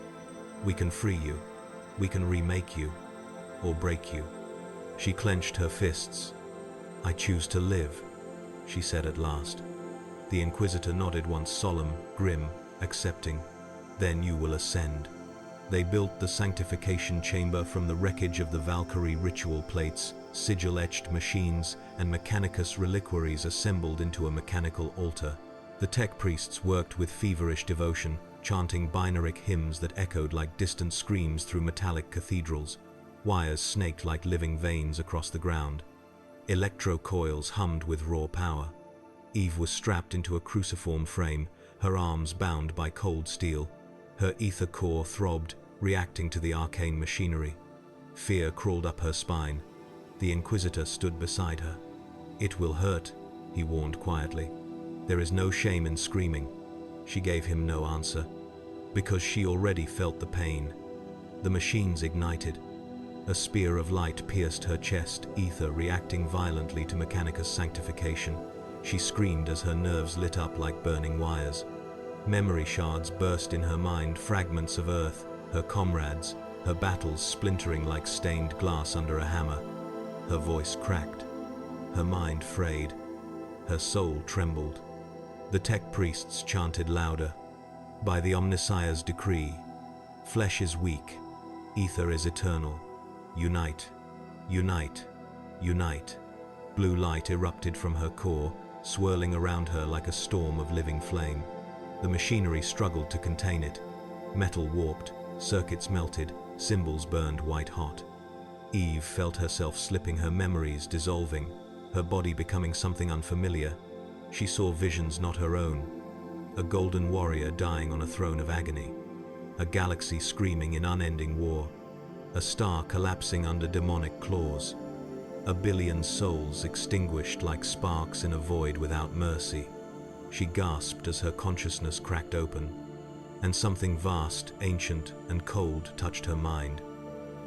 We can free you. We can remake you, or break you." She clenched her fists. "I choose to live," she said at last. The Inquisitor nodded, once solemn, grim, accepting. "Then you will ascend." They built the sanctification chamber from the wreckage of the Valkyrie ritual plates, sigil-etched machines, and Mechanicus reliquaries assembled into a mechanical altar. The tech priests worked with feverish devotion, chanting binaric hymns that echoed like distant screams through metallic cathedrals. Wires snaked like living veins across the ground. Electro coils hummed with raw power. Eve was strapped into a cruciform frame, her arms bound by cold steel. Her ether core throbbed, reacting to the arcane machinery. Fear crawled up her spine. The Inquisitor stood beside her. "It will hurt," he warned quietly. "There is no shame in screaming." She gave him no answer, because she already felt the pain. The machines ignited. A spear of light pierced her chest, ether reacting violently to Mechanicus' sanctification. She screamed as her nerves lit up like burning wires. Memory shards burst in her mind, fragments of Earth, her comrades, her battles splintering like stained glass under a hammer. Her voice cracked. Her mind frayed. Her soul trembled. The tech priests chanted louder. "By the Omnissiah's decree, flesh is weak, ether is eternal. Unite, unite, unite." Blue light erupted from her core, swirling around her like a storm of living flame. The machinery struggled to contain it. Metal warped, circuits melted, symbols burned white hot. Eve felt herself slipping, her memories dissolving, her body becoming something unfamiliar. She saw visions not her own. A golden warrior dying on a throne of agony. A galaxy screaming in unending war. A star collapsing under demonic claws. A billion souls extinguished like sparks in a void without mercy. She gasped as her consciousness cracked open, and something vast, ancient, and cold touched her mind.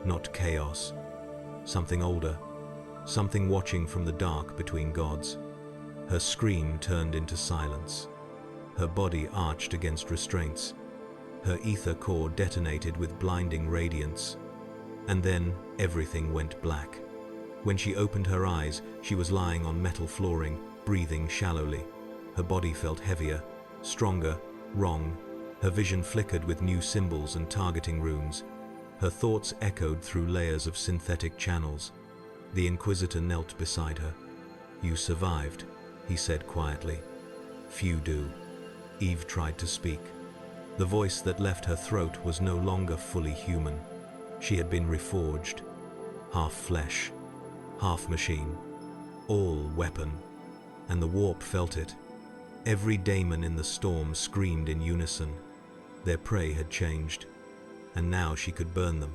Not chaos. Something older. Something watching from the dark between gods. Her scream turned into silence. Her body arched against restraints. Her ether core detonated with blinding radiance. And then everything went black. When she opened her eyes, she was lying on metal flooring, breathing shallowly. Her body felt heavier, stronger, wrong. Her vision flickered with new symbols and targeting runes. Her thoughts echoed through layers of synthetic channels. The Inquisitor knelt beside her. "You survived," he said quietly. "Few do." Eve tried to speak. The voice that left her throat was no longer fully human. She had been reforged. Half flesh, half machine, all weapon. And the warp felt it. Every daemon in the storm screamed in unison. Their prey had changed, and now she could burn them.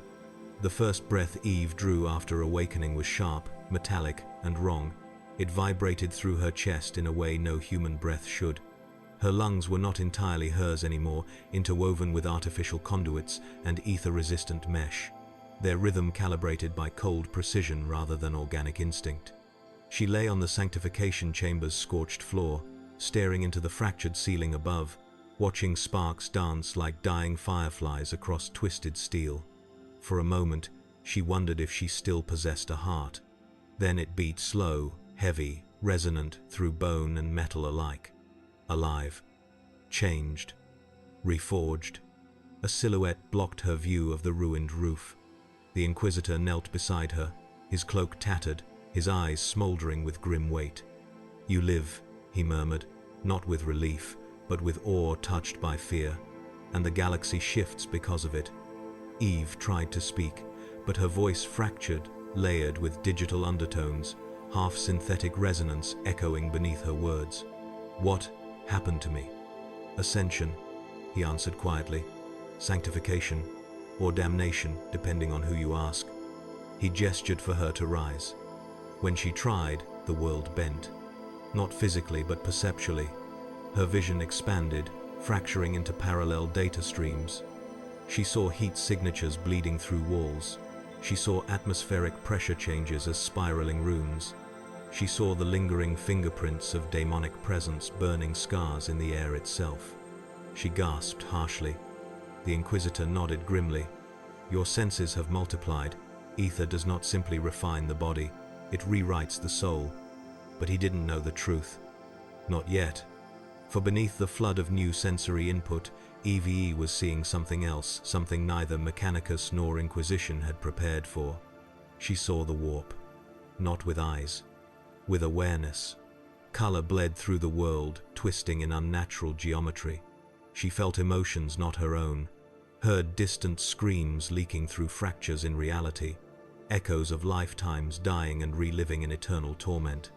The first breath Eve drew after awakening was sharp, metallic, and wrong. It vibrated through her chest in a way no human breath should. Her lungs were not entirely hers anymore, interwoven with artificial conduits and ether-resistant mesh, their rhythm calibrated by cold precision rather than organic instinct. She lay on the sanctification chamber's scorched floor, staring into the fractured ceiling above, watching sparks dance like dying fireflies across twisted steel. For a moment, she wondered if she still possessed a heart. Then it beat slow, heavy, resonant through bone and metal alike. Alive. Changed. Reforged. A silhouette blocked her view of the ruined roof. The Inquisitor knelt beside her, his cloak tattered, his eyes smoldering with grim weight. "You live," he murmured, not with relief, but with awe touched by fear, "and the galaxy shifts because of it." Eve tried to speak, but her voice fractured, layered with digital undertones, half-synthetic resonance echoing beneath her words. "What happened to me?" "Ascension," he answered quietly. "Sanctification, or damnation, depending on who you ask." He gestured for her to rise. When she tried, the world bent. Not physically, but perceptually. Her vision expanded, fracturing into parallel data streams. She saw heat signatures bleeding through walls. She saw atmospheric pressure changes as spiraling runes. She saw the lingering fingerprints of demonic presence burning scars in the air itself. She gasped harshly. The Inquisitor nodded grimly. "Your senses have multiplied. Ether does not simply refine the body, it rewrites the soul." But he didn't know the truth. Not yet. For beneath the flood of new sensory input, EVE was seeing something else, something neither Mechanicus nor Inquisition had prepared for. She saw the warp. Not with eyes. With awareness. Color bled through the world, twisting in unnatural geometry. She felt emotions not her own. Heard distant screams leaking through fractures in reality. Echoes of lifetimes dying and reliving in eternal torment.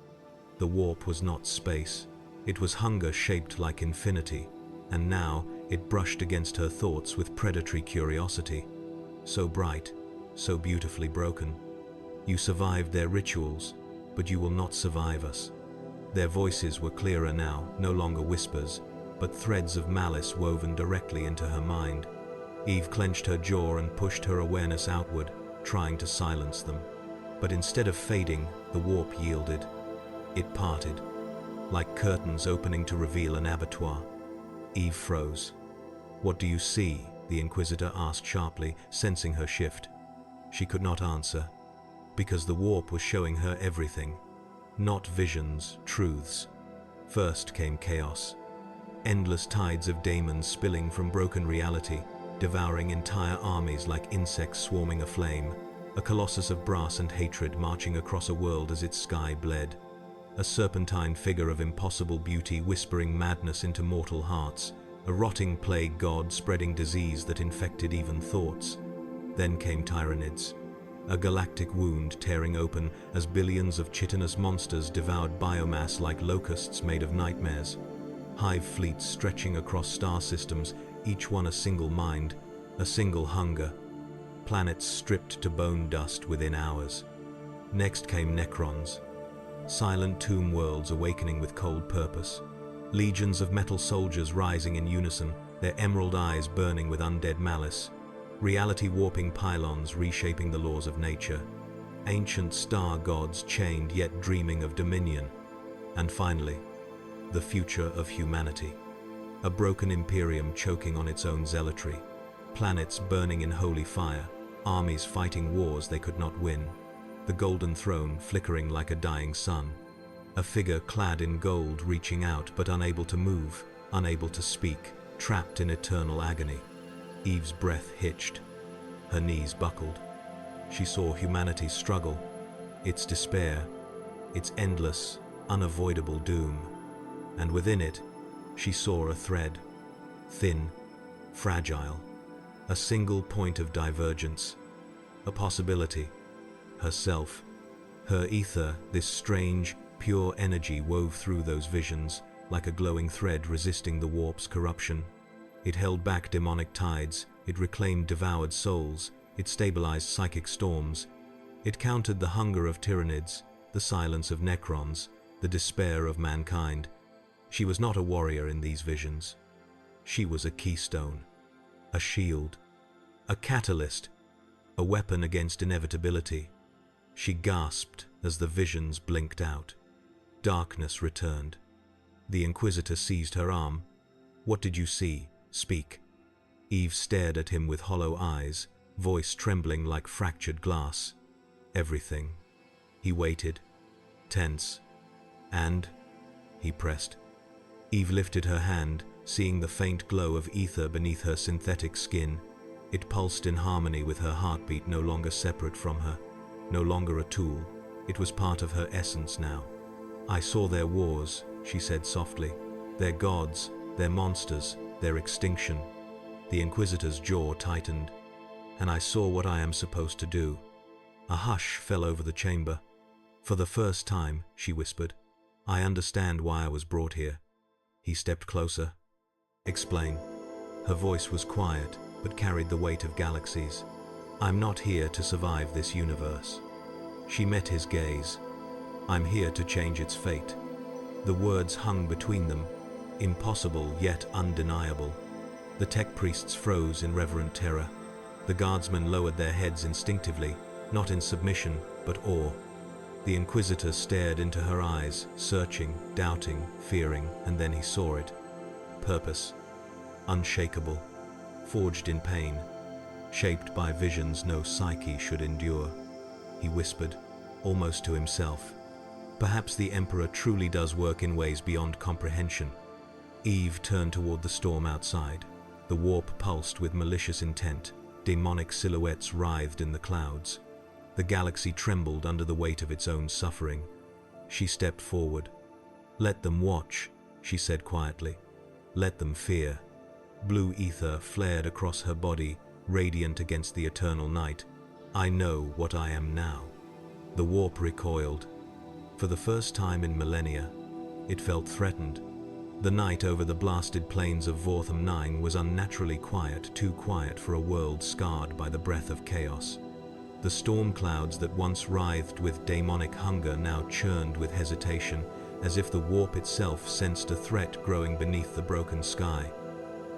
The warp was not space. It was hunger shaped like infinity, and now it brushed against her thoughts with predatory curiosity. So bright, so beautifully broken. You survived their rituals, but you will not survive us. Their voices were clearer now, no longer whispers, but threads of malice woven directly into her mind. Eve clenched her jaw and pushed her awareness outward, trying to silence them. But instead of fading, the warp yielded. It parted, like curtains opening to reveal an abattoir. Eve froze. "What do you see?" the Inquisitor asked sharply, sensing her shift. She could not answer, because the warp was showing her everything. Not visions, truths. First came chaos. Endless tides of Daemons spilling from broken reality, devouring entire armies like insects swarming a flame. A colossus of brass and hatred marching across a world as its sky bled. A serpentine figure of impossible beauty whispering madness into mortal hearts. A rotting plague god spreading disease that infected even thoughts. Then came Tyranids. A galactic wound tearing open as billions of chitinous monsters devoured biomass like locusts made of nightmares. Hive fleets stretching across star systems, each one a single mind, a single hunger. Planets stripped to bone dust within hours. Next came Necrons. Silent tomb worlds awakening with cold purpose. Legions of metal soldiers rising in unison, their emerald eyes burning with undead malice. Reality warping pylons reshaping the laws of nature. Ancient star gods chained yet dreaming of dominion. And finally, the future of humanity. A broken imperium choking on its own zealotry. Planets burning in holy fire. Armies fighting wars they could not win. The golden throne flickering like a dying sun. A figure clad in gold reaching out but unable to move, unable to speak, trapped in eternal agony. Eve's breath hitched. Her knees buckled. She saw humanity's struggle, its despair, its endless, unavoidable doom. And within it, she saw a thread. Thin, fragile. A single point of divergence. A possibility. Herself. Her ether, this strange, pure energy wove through those visions, like a glowing thread resisting the warp's corruption. It held back demonic tides, it reclaimed devoured souls, it stabilized psychic storms. It countered the hunger of Tyranids, the silence of Necrons, the despair of mankind. She was not a warrior in these visions. She was a keystone. A shield, a catalyst, a weapon against inevitability. She gasped as the visions blinked out. Darkness returned. The Inquisitor seized her arm. "What did you see? Speak." Eve stared at him with hollow eyes, voice trembling like fractured glass. "Everything." He waited, tense. "And?" he pressed. Eve lifted her hand, seeing the faint glow of ether beneath her synthetic skin. It pulsed in harmony with her heartbeat, no longer separate from her, no longer a tool. It was part of her essence now. "I saw their wars," she said softly. "Their gods, their monsters, their extinction." The Inquisitor's jaw tightened. "And I saw what I am supposed to do." A hush fell over the chamber. "For the first time," she whispered, "I understand why I was brought here." He stepped closer. "Explain." Her voice was quiet, but carried the weight of galaxies. "I'm not here to survive this universe." She met his gaze. "I'm here to change its fate." The words hung between them, impossible yet undeniable. The tech priests froze in reverent terror. The guardsmen lowered their heads instinctively, not in submission, but awe. The Inquisitor stared into her eyes, searching, doubting, fearing, and then he saw it. Purpose. Unshakable. Forged in pain. Shaped by visions no psyche should endure. He whispered, almost to himself. Perhaps the Emperor truly does work in ways beyond comprehension. Eve turned toward the storm outside. The warp pulsed with malicious intent. Demonic silhouettes writhed in the clouds. The galaxy trembled under the weight of its own suffering. She stepped forward. "Let them watch," she said quietly. "Let them fear." Blue ether flared across her body, radiant against the eternal night. "I know what I am now." The warp recoiled. For the first time in millennia, it felt threatened, The night over the blasted plains of Warhammer 9 was unnaturally quiet, too quiet for a world scarred by the breath of chaos. The storm clouds that once writhed with demonic hunger now churned with hesitation, as if the warp itself sensed a threat growing beneath the broken sky.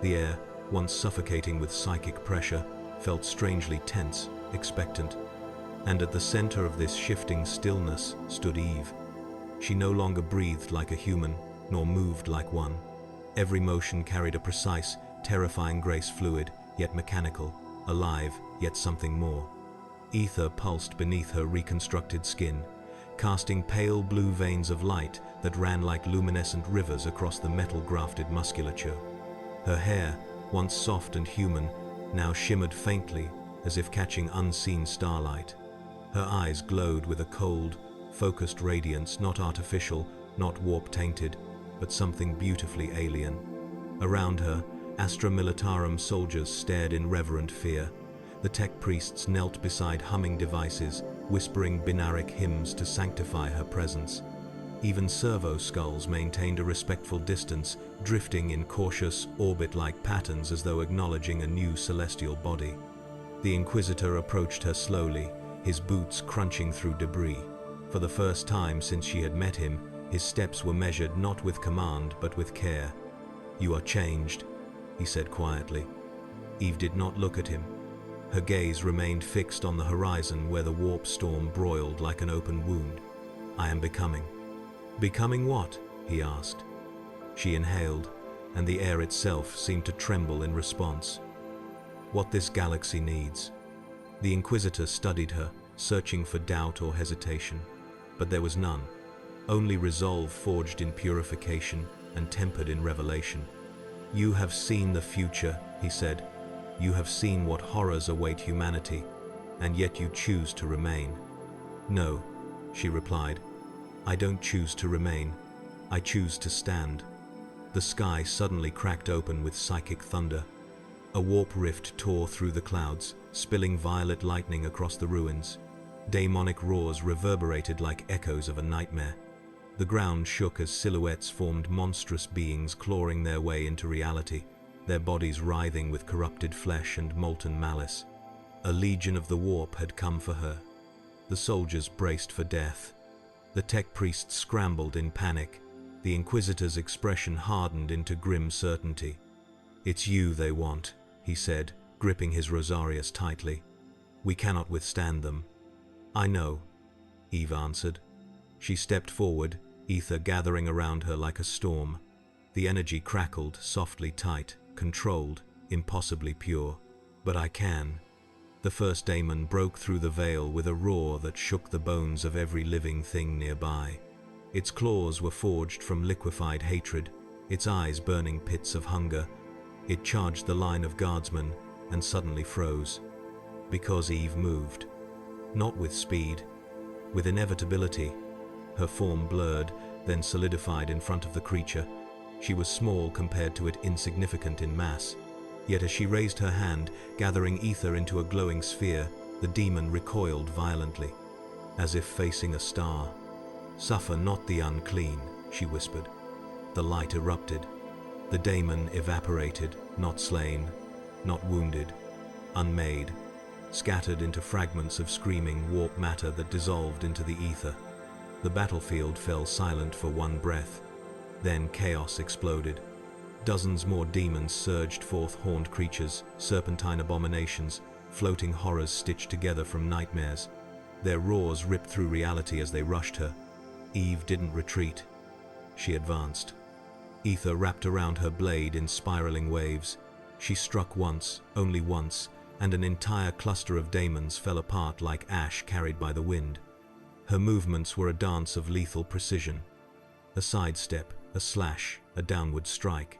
The air, once suffocating with psychic pressure, felt strangely tense, expectant. And at the center of this shifting stillness stood Eve. She no longer breathed like a human, nor moved like one. Every motion carried a precise, terrifying grace, fluid, yet mechanical, alive, yet something more. Ether pulsed beneath her reconstructed skin, casting pale blue veins of light that ran like luminescent rivers across the metal-grafted musculature. Her hair, once soft and human, now shimmered faintly, as if catching unseen starlight. Her eyes glowed with a cold, focused radiance, not artificial, not warp-tainted, but something beautifully alien. Around her, Astra Militarum soldiers stared in reverent fear. The tech priests knelt beside humming devices, whispering binaric hymns to sanctify her presence. Even servo skulls maintained a respectful distance, drifting in cautious, orbit-like patterns as though acknowledging a new celestial body. The Inquisitor approached her slowly, his boots crunching through debris. For the first time since she had met him, his steps were measured not with command but with care. "You are changed," he said quietly. Eve did not look at him. Her gaze remained fixed on the horizon where the warp storm broiled like an open wound. "I am becoming." "Becoming what?" he asked. She inhaled, and the air itself seemed to tremble in response. "What this galaxy needs." The Inquisitor studied her, searching for doubt or hesitation, but there was none. Only resolve forged in purification and tempered in revelation. "You have seen the future," he said. "You have seen what horrors await humanity, and yet you choose to remain." "No," she replied. "I don't choose to remain. I choose to stand." The sky suddenly cracked open with psychic thunder. A warp rift tore through the clouds, spilling violet lightning across the ruins. Demonic roars reverberated like echoes of a nightmare. The ground shook as silhouettes formed, monstrous beings clawing their way into reality, their bodies writhing with corrupted flesh and molten malice. A legion of the warp had come for her. The soldiers braced for death. The tech priests scrambled in panic. The Inquisitor's expression hardened into grim certainty. "It's you they want," he said, gripping his rosarius tightly. "We cannot withstand them." "I know," Eve answered. She stepped forward, ether gathering around her like a storm. The energy crackled, softly tight, controlled, impossibly pure. "But I can." The first daemon broke through the veil with a roar that shook the bones of every living thing nearby. Its claws were forged from liquefied hatred, its eyes burning pits of hunger. It charged the line of guardsmen and suddenly froze. Because Eve moved. Not with speed, with inevitability. Her form blurred, then solidified in front of the creature. She was small compared to it, insignificant in mass. Yet as she raised her hand, gathering ether into a glowing sphere, the demon recoiled violently, as if facing a star. "Suffer not the unclean," she whispered. The light erupted. The daemon evaporated, not slain, not wounded, unmade, scattered into fragments of screaming warp matter that dissolved into the ether. The battlefield fell silent for one breath. Then chaos exploded. Dozens more demons surged forth, horned creatures, serpentine abominations, floating horrors stitched together from nightmares. Their roars ripped through reality as they rushed her. Eve didn't retreat. She advanced. Ether wrapped around her blade in spiraling waves. She struck once, only once, and an entire cluster of daemons fell apart like ash carried by the wind. Her movements were a dance of lethal precision. A sidestep, a slash, a downward strike.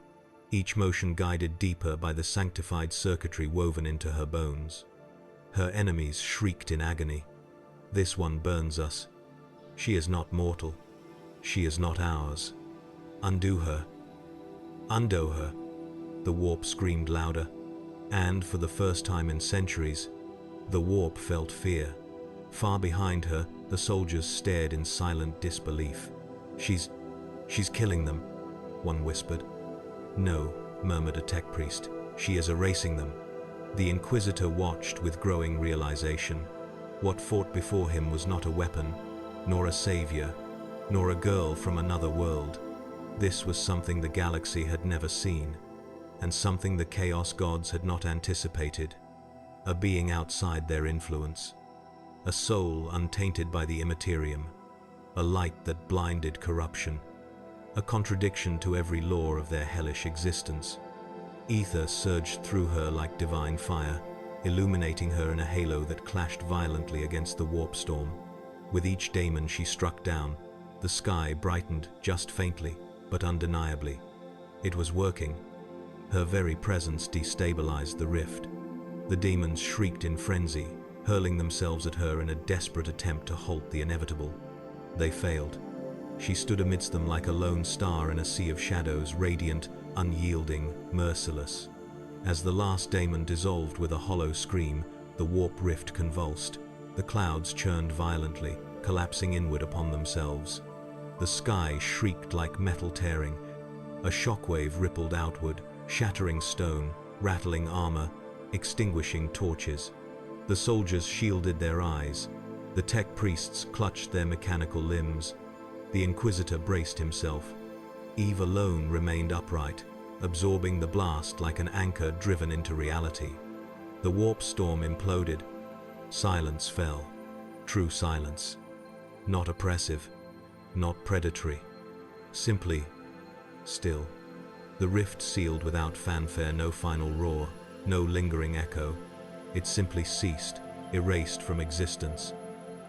Each motion guided deeper by the sanctified circuitry woven into her bones. Her enemies shrieked in agony. "This one burns us. She is not mortal. She is not ours. Undo her. Undo her." The warp screamed louder. And for the first time in centuries, the warp felt fear. Far behind her, the soldiers stared in silent disbelief. She's killing them," one whispered. No, murmured a tech priest. She is erasing them. The Inquisitor watched with growing realization. What fought before him was not a weapon, nor a savior, nor a girl from another world. This was something the galaxy had never seen, and something the Chaos Gods had not anticipated. A being outside their influence. A soul untainted by the immaterium. A light that blinded corruption. A contradiction to every law of their hellish existence. Ether surged through her like divine fire, illuminating her in a halo that clashed violently against the warp storm. With each daemon she struck down, the sky brightened just faintly, but undeniably. It was working. Her very presence destabilized the rift. The demons shrieked in frenzy, hurling themselves at her in a desperate attempt to halt the inevitable. They failed. She stood amidst them like a lone star in a sea of shadows, radiant, unyielding, merciless. As the last daemon dissolved with a hollow scream, the warp rift convulsed. The clouds churned violently, collapsing inward upon themselves. The sky shrieked like metal tearing. A shockwave rippled outward, shattering stone, rattling armor, extinguishing torches. The soldiers shielded their eyes. The tech priests clutched their mechanical limbs. The Inquisitor braced himself. Eve alone remained upright, absorbing the blast like an anchor driven into reality. The warp storm imploded. Silence fell. True silence. Not oppressive, not predatory. Simply still. The rift sealed without fanfare, no final roar, no lingering echo. It simply ceased, erased from existence.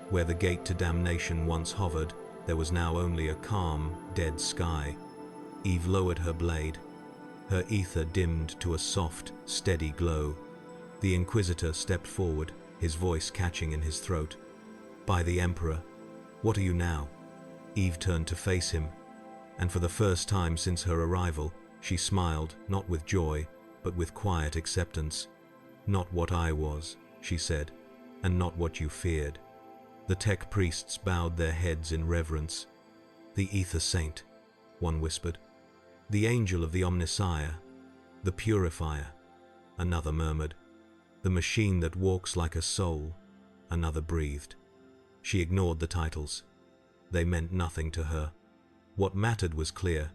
Where the gate to damnation once hovered, there was now only a calm, dead sky. Eve lowered her blade. Her ether dimmed to a soft, steady glow. The Inquisitor stepped forward, his voice catching in his throat. By the Emperor, what are you now? Eve turned to face him, and for the first time since her arrival, she smiled, not with joy, but with quiet acceptance. Not what I was, she said, and not what you feared. The tech priests bowed their heads in reverence. The Ether Saint, one whispered. The Angel of the Omnissiah, the Purifier, another murmured. The Machine that walks like a soul, another breathed. She ignored the titles. They meant nothing to her. What mattered was clear.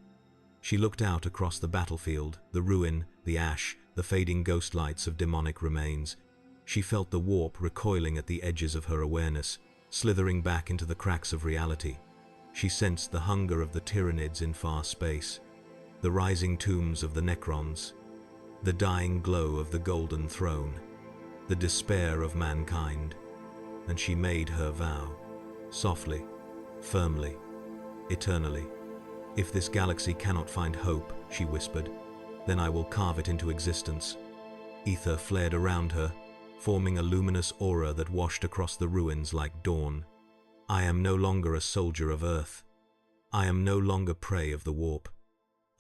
She looked out across the battlefield, the ruin, the ash, the fading ghost lights of demonic remains. She felt the warp recoiling at the edges of her awareness, slithering back into the cracks of reality. She sensed the hunger of the Tyranids in far space, the rising tombs of the Necrons, the dying glow of the Golden Throne, the despair of mankind. And she made her vow, softly, firmly, eternally. If this galaxy cannot find hope, she whispered, then I will carve it into existence. Ether flared around her, forming a luminous aura that washed across the ruins like dawn. I am no longer a soldier of Earth. I am no longer prey of the warp.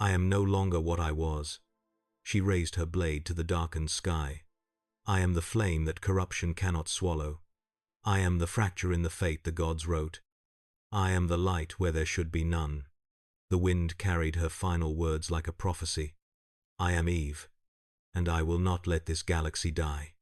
I am no longer what I was. She raised her blade to the darkened sky. I am the flame that corruption cannot swallow. I am the fracture in the fate the gods wrote. I am the light where there should be none. The wind carried her final words like a prophecy. I am Eve, and I will not let this galaxy die.